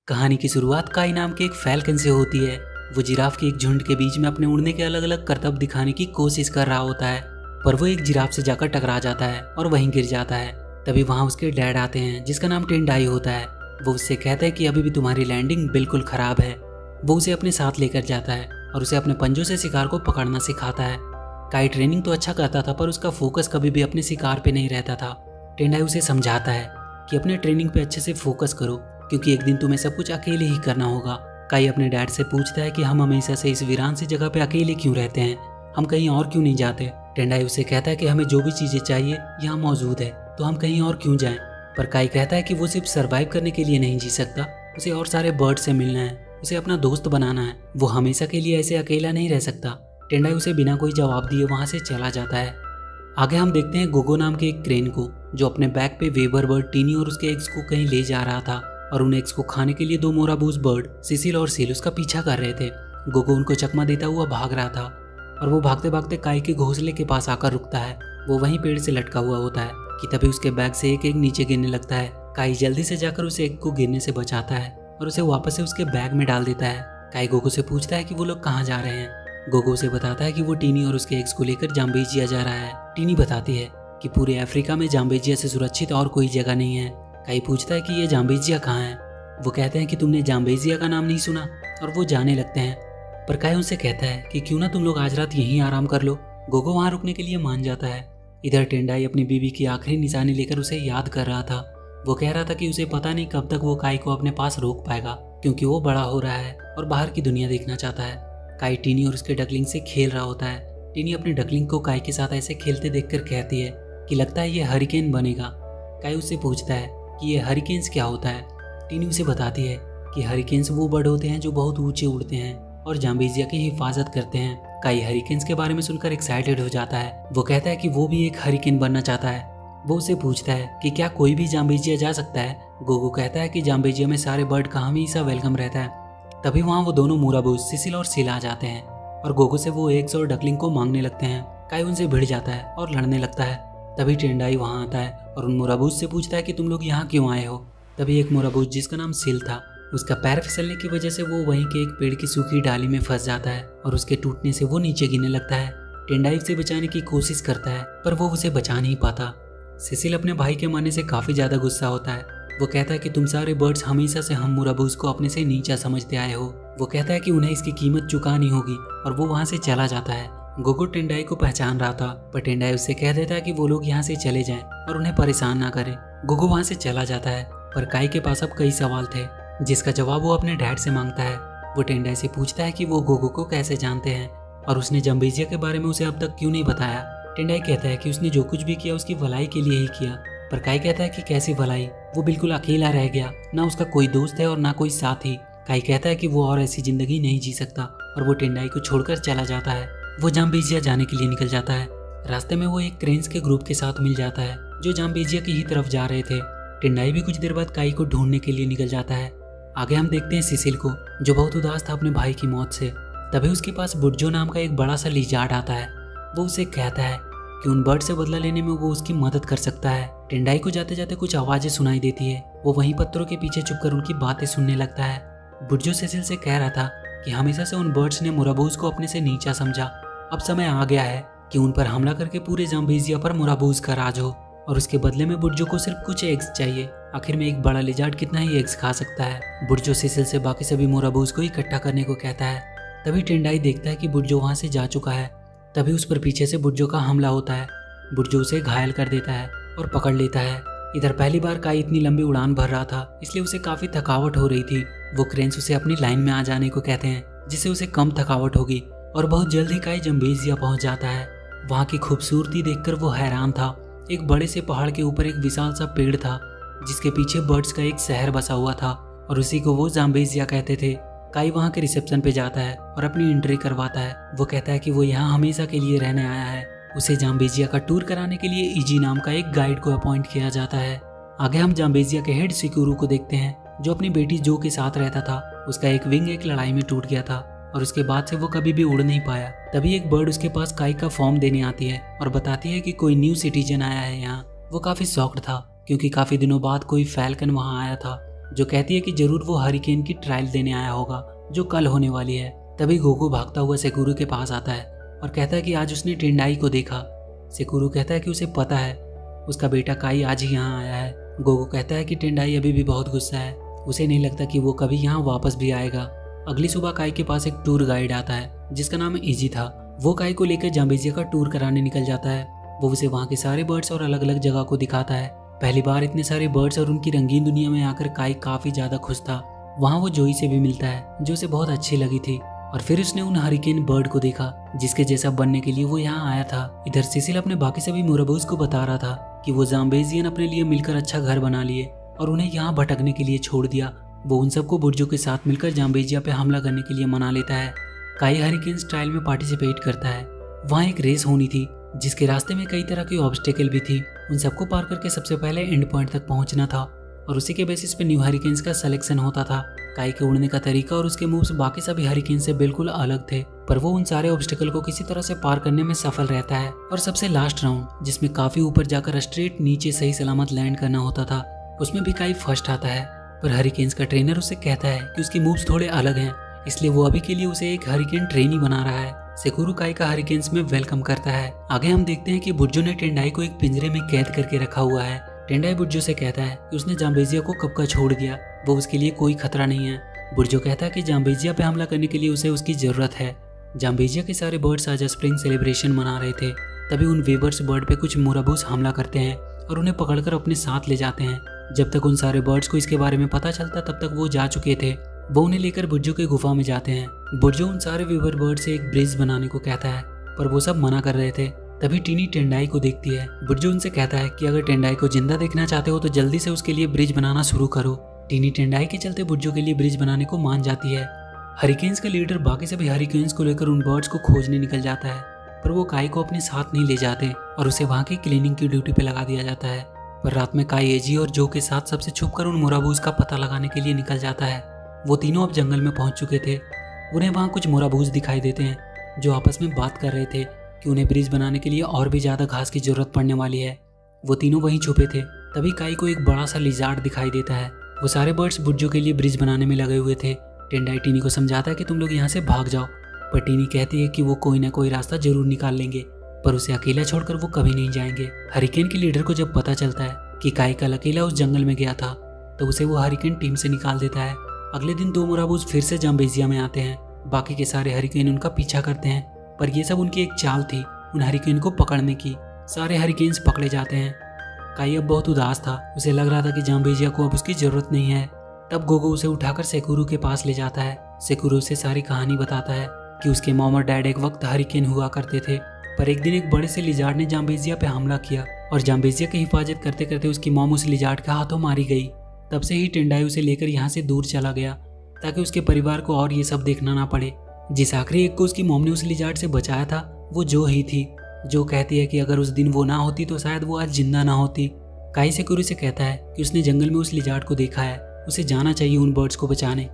कहानी की शुरुआत काई नाम के एक फैल्कन से होती है। वो जिराफ के एक झुंड के बीच में अपने उड़ने के अलग अलग करतब दिखाने की कोशिश कर रहा होता है, पर वो एक जिराफ से जाकर टकरा जाता है और वहीं गिर जाता है। तभी वहाँ उसके डैड आते हैं जिसका नाम टेंडाई होता है। वो उससे कहते हैं कि अभी भी तुम्हारी लैंडिंग बिल्कुल खराब है। वो उसे अपने साथ लेकर जाता है और उसे अपने पंजों से शिकार को पकड़ना सिखाता है। काई ट्रेनिंग तो अच्छा करता था, पर उसका फोकस कभी भी अपने शिकार पे नहीं रहता था। टेंडाई उसे समझाता है कि अपने ट्रेनिंग पे अच्छे से फोकस करो, क्योंकि एक दिन तुम्हें सब कुछ अकेले ही करना होगा। काई अपने डैड से पूछता है कि हम हमेशा से इस वीरान सी जगह पे अकेले क्यों रहते हैं, हम कहीं और क्यों नहीं जाते। टेंडाई उसे कहता है कि हमें जो भी चीजें चाहिए यहाँ मौजूद है, तो हम कहीं और क्यों जाएं। पर काई कहता है कि वो सिर्फ सर्वाइव करने के लिए नहीं जी सकता, उसे और सारे बर्ड से मिलना है, उसे अपना दोस्त बनाना है। वो हमेशा के लिए ऐसे अकेला नहीं रह सकता। टेंडाई उसे बिना कोई जवाब दिए वहां से चला जाता है। आगे हम देखते हैं गोगो नाम के एक क्रेन को, जो अपने बैग पे वेबर बर्ड टीनी और उसके एग्स को कहीं ले जा रहा था, और उन एग्स को खाने के लिए दो मोराबूस बर्ड सिसिल और सील उसका पीछा कर रहे थे। गोगो उनको चकमा देता हुआ भाग रहा था और वो भागते भागते काई के घोंसले के पास आकर रुकता है। वो वहीं पेड़ से लटका हुआ होता है कि तभी उसके बैग से एक एग नीचे गिरने लगता है। काई जल्दी से जाकर उस एग को गिरने से बचाता है और उसे वापस से उसके बैग में डाल देता है। काई गोगो से पूछता है कि वो लोग कहाँ जा रहे हैं। गोगो से बताता है कि वो टीनी और उसके एग्स को लेकर जाम्बेजिया जा रहा है। टीनी बताती है कि पूरे अफ्रीका में जाम्बेजिया से सुरक्षित और कोई जगह नहीं है। काई पूछता है कि ये जाम्बेजिया कहाँ है। वो कहते हैं कि तुमने जाम्बेजिया का नाम नहीं सुना, और वो जाने लगते हैं। पर काई उनसे कहता है कि क्यों ना तुम लोग आज रात यहीं आराम कर लो। गोगो वहाँ रुकने के लिए मान जाता है। इधर टेंडाई अपनी बीवी की आखिरी निशानी लेकर उसे याद कर रहा था। वो कह रहा था कि उसे पता नहीं कब तक वो काई को अपने पास रोक पाएगा, क्योंकि वो बड़ा हो रहा है और बाहर की दुनिया देखना चाहता है। काई टीनी और उसके डकलिंग से खेल रहा होता है। टीनी अपने डकलिंग को काई के साथ ऐसे खेलते देखकर कहती है कि लगता है ये हरिकेन बनेगा। काई उससे पूछता है कि ये हरिकेन्स क्या होता है। टीनी उसे बताती है कि हरिकेन्स वो बर्ड होते हैं जो बहुत ऊंचे उड़ते हैं और जाम्बेजिया की हिफाजत करते हैं। काई हरिकेन्स के बारे में सुनकर एक्साइटेड हो जाता है। वो कहता है कि वो भी एक हरिकेन बनना चाहता है। वो उसे पूछता है कि क्या कोई भी जाम्बेजिया जा सकता है। गोगो कहता है कि जाम्बेजिया में सारे बर्ड का हमेशा वेलकम रहता है। तभी वहाँ वो दोनों मोराबूस सिसिल और सील आ जाते हैं और गोगो से वो एग्स और डकलिंग को मांगने लगते हैं। काई उनसे भिड़ जाता है और लड़ने लगता है। तभी टेंडाई वहाँ आता है और उन मोराबूस से पूछता है कि तुम लोग यहाँ क्यों आए हो। तभी एक मोराबूस जिसका नाम सील था, उसका पैर फिसलने की वजह से वो वहीं के एक पेड़ की सूखी डाली में फंस जाता है और उसके टूटने से वो नीचे गिरने लगता है। टेंडाई उसे बचाने की कोशिश करता है, पर वो उसे बचा नहीं पाता। सिसिल अपने भाई के मरने से काफी ज्यादा गुस्सा होता है। वो कहता है कि तुम सारे बर्ड्स हमेशा से हम मोराबूस को अपने से नीचा समझते आए हो। वो कहता है कि उन्हें इसकी कीमत चुकानी होगी, और वो वहाँ से चला जाता है। गोगो टेंडाई को पहचान रहा था, पर टेंडाई उससे कह देता है कि वो लोग यहाँ से चले जाएं और उन्हें परेशान ना करें। गोगो वहाँ से चला जाता है, पर काई के पास अब कई सवाल थे जिसका जवाब वो अपने डैड से मांगता है। वो टेंडाई से पूछता है कि वो गोगो को कैसे जानते हैं और उसने जाम्बेजिया के बारे में उसे अब तक क्यों नहीं बताया। टेंडाई कहता है कि उसने जो कुछ भी किया उसकी भलाई के लिए ही किया। पर काई कहता है कि कैसी भलाई, वो बिल्कुल अकेला रह गया, ना उसका कोई दोस्त है और ना कोई साथी। काई कहता है कि वो और ऐसी जिंदगी नहीं जी सकता, और वो टेंडाई को छोड़कर चला जाता है। वो जाम्बेजिया जाने के लिए निकल जाता है। रास्ते में वो एक क्रेन्स के ग्रुप के साथ मिल जाता है जो जाम्बेजिया की ही तरफ जा रहे थे। टेंडाई भी कुछ देर बाद काई को ढूंढने के लिए निकल जाता है। आगे हम देखते हैं सिसिल को, जो बहुत उदास था अपने भाई की मौत से। तभी उसके पास बुर्जो नाम का एक बड़ा सा लिजार्ड आता है। वो उसे कहता है कि उन बर्ड से बदला लेने में वो उसकी मदद कर सकता है। टेंडाई को जाते जाते कुछ आवाजें सुनाई देती है। वो वहीं पत्थरों के पीछे छुपकर उनकी बातें सुनने लगता है। बुर्जो सिसिल से कह रहा था कि हमेशा से उन बर्ड्स ने मोराबूस को अपने से नीचा समझा। अब समय आ गया है कि उन पर हमला करके पूरे जाम्बेजिया पर मोराबूस का राज हो, और उसके बदले में बुर्जो को सिर्फ कुछ एग्स चाहिए। आखिर में एक बड़ा लिजार्ड कितना ही एग्स खा सकता है। बुर्जो सिसिल से बाकी सभी मोराबूस को इकट्ठा करने को कहता है। तभी टेंडाई देखता है कि बुर्जो वहां से जा चुका है। तभी उस पर पीछे से बुर्जो का हमला होता है। बुर्जो उसे घायल कर देता है और पकड़ लेता है। इधर पहली बार काई इतनी लंबी उड़ान भर रहा था, इसलिए उसे काफी थकावट हो रही थी। वो क्रेन्स उसे अपनी लाइन में आ जाने को कहते हैं, जिससे उसे कम थकावट होगी, और बहुत जल्द ही काई जाम्बेजिया पहुंच जाता है। वहाँ की खूबसूरती देखकर वो हैरान था। एक बड़े से पहाड़ के ऊपर एक विशाल सा पेड़ था जिसके पीछे बर्ड्स का एक शहर बसा हुआ था, और उसी को वो जाम्बेजिया कहते थे। काई वहाँ के रिसेप्शन पे जाता है और अपनी एंट्री करवाता है। वो कहता है कि वो यहाँ हमेशा के लिए रहने आया है। उसे जाम्बेजिया का टूर कराने के लिए इजी नाम का एक गाइड को अपॉइंट किया जाता है। आगे हम जाम्बेजिया के हेड सिक्यूरू को देखते हैं, जो अपनी बेटी जो के साथ रहता था। उसका एक विंग एक लड़ाई में टूट गया था और उसके बाद से वो कभी भी उड़ नहीं पाया। तभी एक बर्ड उसके पास काई का फॉर्म देने आती है और बताती है कि कोई न्यू सिटीजन आया है यहाँ। वो काफी शॉक्ड था, क्योंकि काफी दिनों बाद कोई फैल्कन वहाँ आया था जो कहती है कि जरूर वो हरिकेन की ट्रायल देने आया होगा जो कल होने वाली है। तभी गोगो भागता हुआ सेकुरू के पास आता है और कहता है कि आज उसने टेंडाई को देखा। सेकुरू कहता है कि उसे पता है, उसका बेटा काई आज ही यहाँ आया है। गोगो कहता है कि टेंडाई अभी भी बहुत गुस्सा है, उसे नहीं लगता कि वो कभी यहाँ वापस भी आएगा। अगली सुबह काई के पास एक टूर गाइड आता है जिसका नाम इजी था। वो काई को लेकर जाम्बेजिया का टूर कराने निकल जाता है। वो उसे वहाँ के सारे बर्ड्स और अलग अलग जगह को दिखाता है। पहली बार इतने सारे बर्ड्स और उनकी रंगीन दुनिया में आकर काई काफी ज्यादा खुश था। वहाँ वो जोई से भी मिलता है जो उसे बहुत अच्छी लगी थी। और फिर उसने उन हरिकेन बर्ड को देखा जिसके जैसा बनने के लिए वो यहाँ आया था। इधर सिसिल अपने बाकी सभी मुरबूज को बता रहा था कि वो जाम्बेजियन अपने लिए मिलकर अच्छा घर बना लिए और उन्हें यहाँ भटकने के लिए छोड़ दिया। वो उन सबको बुर्जों के साथ मिलकर जाम्बेजिया पे हमला करने के लिए मना लेता है। काई हरिकेन स्टाइल में पार्टिसिपेट करता है। वहाँ एक रेस होनी थी जिसके रास्ते में कई तरह की ऑब्स्टेकल भी थी। उन सबको पार करके सबसे पहले एंड पॉइंट तक पहुंचना था और उसी के बेसिस पे न्यू हरिकेन्स का सिलेक्शन होता था। काई के उड़ने का तरीका और उसके मूव्स बाकी सभी हरिकेन से बिल्कुल अलग थे, पर वो उन सारे ऑब्स्टेकल को किसी तरह से पार करने में सफल रहता है। और सबसे लास्ट राउंड जिसमें काफी ऊपर जाकर स्ट्रेट नीचे सही सलामत लैंड करना होता था, उसमें भी काई फर्स्ट आता है। पर हरिकेन्स का ट्रेनर उसे कहता है कि उसकी मूव्स थोड़े अलग हैं, इसलिए वो अभी के लिए उसे एक हरिकेन ट्रेनी बना रहा है। सेकुरू काई का हरिकेन्स में वेलकम करता है। आगे हम देखते हैं कि बुर्जो ने टेंडाई को एक पिंजरे में कैद करके रखा हुआ है। टेंडाई बुर्जो से कहता है कि उसने जाम्बेजिया को कब का छोड़ दिया, वो उसके लिए कोई खतरा नहीं है। बुर्जो कहता है कि जाम्बेजिया पे हमला करने के लिए उसे उसकी जरूरत है। जाम्बेजिया के सारे बर्ड्स आज स्प्रिंग सेलिब्रेशन मना रहे थे। तभी उन वेवर्स बर्ड पे कुछ मुराबूस हमला करते हैं और उन्हें पकड़कर अपने साथ ले जाते हैं। जब तक उन सारे बर्ड्स को इसके बारे में पता चलता तब तक वो जा चुके थे। वो उन्हें लेकर बुर्जो के गुफा में जाते हैं। बुर्जो उन सारे वेवर बर्ड से एक ब्रिज बनाने को कहता है, पर वो सब मना कर रहे थे। तभी टीनी टेंडाई को देखती है। बुर्जो उनसे कहता है कि अगर टेंडाई को जिंदा देखना चाहते हो तो जल्दी से उसके लिए ब्रिज बनाना शुरू करो। टीनी टेंडाई के चलते बुर्जो के लिए ब्रिज बनाने को मान जाती है। हरिकेन्स का लीडर बाकी सभी हरिकेन्स को लेकर उन बर्ड्स को खोजने निकल जाता है, पर वो काई को अपने साथ नहीं ले जाते और उसे वहाँ की क्लीनिंग की ड्यूटी पे लगा दिया जाता है। पर रात में काई एजी और जो के साथ सबसे छुपकर उन मुराबूज का पता लगाने के लिए निकल जाता है। वो तीनों अब जंगल में पहुंच चुके थे। उन्हें वहाँ कुछ मुराबूज दिखाई देते हैं जो आपस में बात कर रहे थे कि उन्हें ब्रिज बनाने के लिए और भी ज्यादा घास की जरूरत पड़ने वाली है। वो तीनों वहीं छुपे थे। तभी काई को एक बड़ा सा लिजार्ड दिखाई देता है। वो सारे बर्ड्स बुर्जो के लिए ब्रिज बनाने में लगे हुए थे। टेंडाई टीनी को समझाता है कि तुम लोग यहाँ से भाग जाओ, पर टीनी कहती है कि वो कोई ना कोई रास्ता जरूर निकाल लेंगे, पर उसे अकेला छोड़कर वो कभी नहीं जाएंगे। हरिकेन के लीडर को जब पता चलता है कि काई कल अकेला उस जंगल में गया था तो उसे वो हरिकेन टीम से निकाल देता है। अगले दिन दो मुराबूज फिर से जाम्बेजिया में आते हैं। बाकी के सारे हरिकेन उनका पीछा करते हैं, पर ये सब उनकी एक चाल थी उन हरिकेन को पकड़ने की। सारे हरिकेन्स पकड़े जाते हैं। काई अब बहुत उदास था। उसे लग रहा था कि जाम्बेजिया को अब उसकी जरूरत नहीं है। तब गोगो उसे उठाकर सेकुरू के पास ले जाता है। सेकुरू उसे सारी कहानी बताता है कि उसके मॉम और डैड एक वक्त हरिकेन हुआ करते थे, पर एक दिन एक बड़े से लिजार्ड ने जाम्बेजिया पे हमला किया और जाम्बेजिया की हिफाजत करते करते उसकी मॉम उस लिजार्ड के हाथों मारी गई। तब से ही टेंडाई उसे लेकर यहाँ से दूर चला गया ताकि उसके परिवार को और ये सब देखना ना पड़े। जिस आखिरी एक को उसकी मॉम ने उस लिजार्ड से बचाया था वो जो ही थी, जो कहती है कि अगर उस दिन वो ना होती तो शायद वो आज जिंदा ना होती। काई सेकुरू से कहता है कि उसने जंगल में उस लिजार्ड को देखा है, उसे जाना चाहिए उन बर्ड्स को बचाने।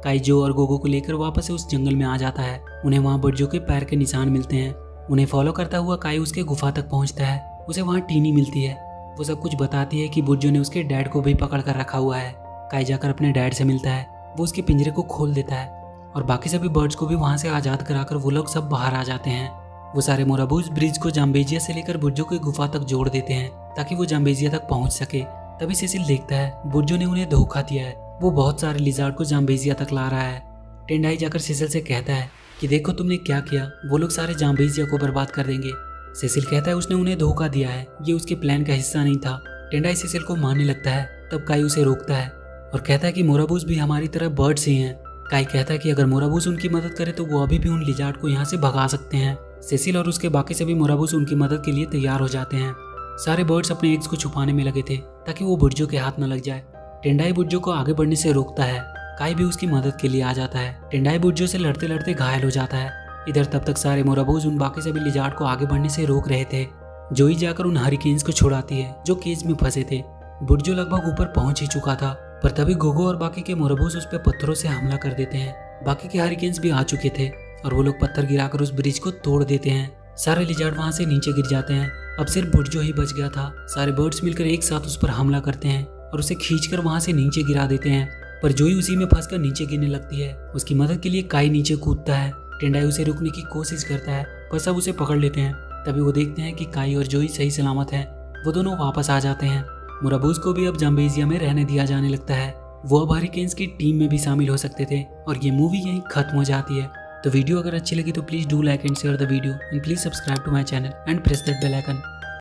काई जो और गोगो को लेकर वापस से उस जंगल में आ जाता है। उन्हें वहाँ बर्ड्सों के पैर के निशान मिलते हैं। उन्हें फॉलो करता हुआ काई उसके गुफा तक पहुँचता है। उसे वहाँ टीनी मिलती है। वो सब कुछ बताती है कि बुर्जो ने उसके डैड को भी पकड़ कर रखा हुआ है। काई जाकर अपने डैड से मिलता है। वो उसके पिंजरे को खोल देता है और बाकी सभी बर्ड्स को भी वहाँ से आज़ाद कराकर वो लोग सब बाहर आ जाते हैं। वो सारे मुराबूज ब्रिज को जाम्बेजिया से लेकर बुर्जो की गुफा तक जोड़ देते हैं ताकि वो जाम्बेजिया तक पहुँच सके। तभी सिसिल देखता है बुर्जो ने उन्हें धोखा दिया है। वो बहुत सारे लिजार्ड को जाम्बेजिया तक ला रहा है। टेंडाई जाकर सिसिल से कहता है कि देखो तुमने क्या किया, वो लोग सारे जाम्बेजिया को बर्बाद कर देंगे। सिसिल कहता है उसने उन्हें धोखा दिया है, ये उसके प्लान का हिस्सा नहीं था। टेंडाई सिसिल को मारने लगता है। तब काई उसे रोकता है और कहता है कि मोराबूस भी हमारी तरह बर्ड्स ही हैं। काई कहता है कि अगर मोराबूस उनकी मदद करे तो वो अभी भी उन लिजार्ड को यहाँ से भगा सकते हैं। सिसिल और उसके बाकी सभी मोराबूस उनकी मदद के लिए तैयार हो जाते हैं। सारे बर्ड्स अपने एग्स को छुपाने में लगे थे ताकि वो बुर्जो के हाथ न लग जाए। टेंडाई बुर्जो को आगे बढ़ने से रोकता है। काई भी उसकी मदद के लिए आ जाता है। टेंडाई बुर्जो से लड़ते लड़ते घायल हो जाता है। इधर तब तक सारे मोराबूस उन बाकी सभी लिजार्ड को आगे बढ़ने से रोक रहे थे। जोई जाकर उन हरिकेन्स को छुड़ाती है जो केज में फंसे थे। बुर्जो लगभग ऊपर पहुंच ही चुका था, पर तभी गोगो और बाकी के मोराबूस उस पर पत्थरों से हमला कर देते हैं। बाकी के हरिकेन्स भी आ चुके थे और वो लोग पत्थर गिराकर उस ब्रिज को तोड़ देते हैं। सारे लिजार्ड वहां से नीचे गिर जाते हैं। अब सिर्फ बुर्जो ही बच गया था। सारे बर्ड्स मिलकर एक साथ उस पर हमला करते हैं और उसे खींचकर वहां से नीचे गिरा देते हैं। पर जोई उसी में फंसकर नीचे गिरने लगती है। उसकी मदद के लिए काई नीचे कूदता है। टेंडाई उसे रोकने की कोशिश करता है पर सब उसे पकड़ लेते हैं। तभी वो देखते हैं कि काई और जोई सही सलामत है। वो दोनों वापस आ जाते हैं। मुराबूज को भी अब जाम्बेजिया में रहने दिया जाने लगता है। वो अब हरिकेन्स की टीम में भी शामिल हो सकते थे और ये मूवी यहीं खत्म हो जाती है। तो वीडियो अगर अच्छी लगी तो please do like and share the video and please subscribe to my channel and press that bell icon.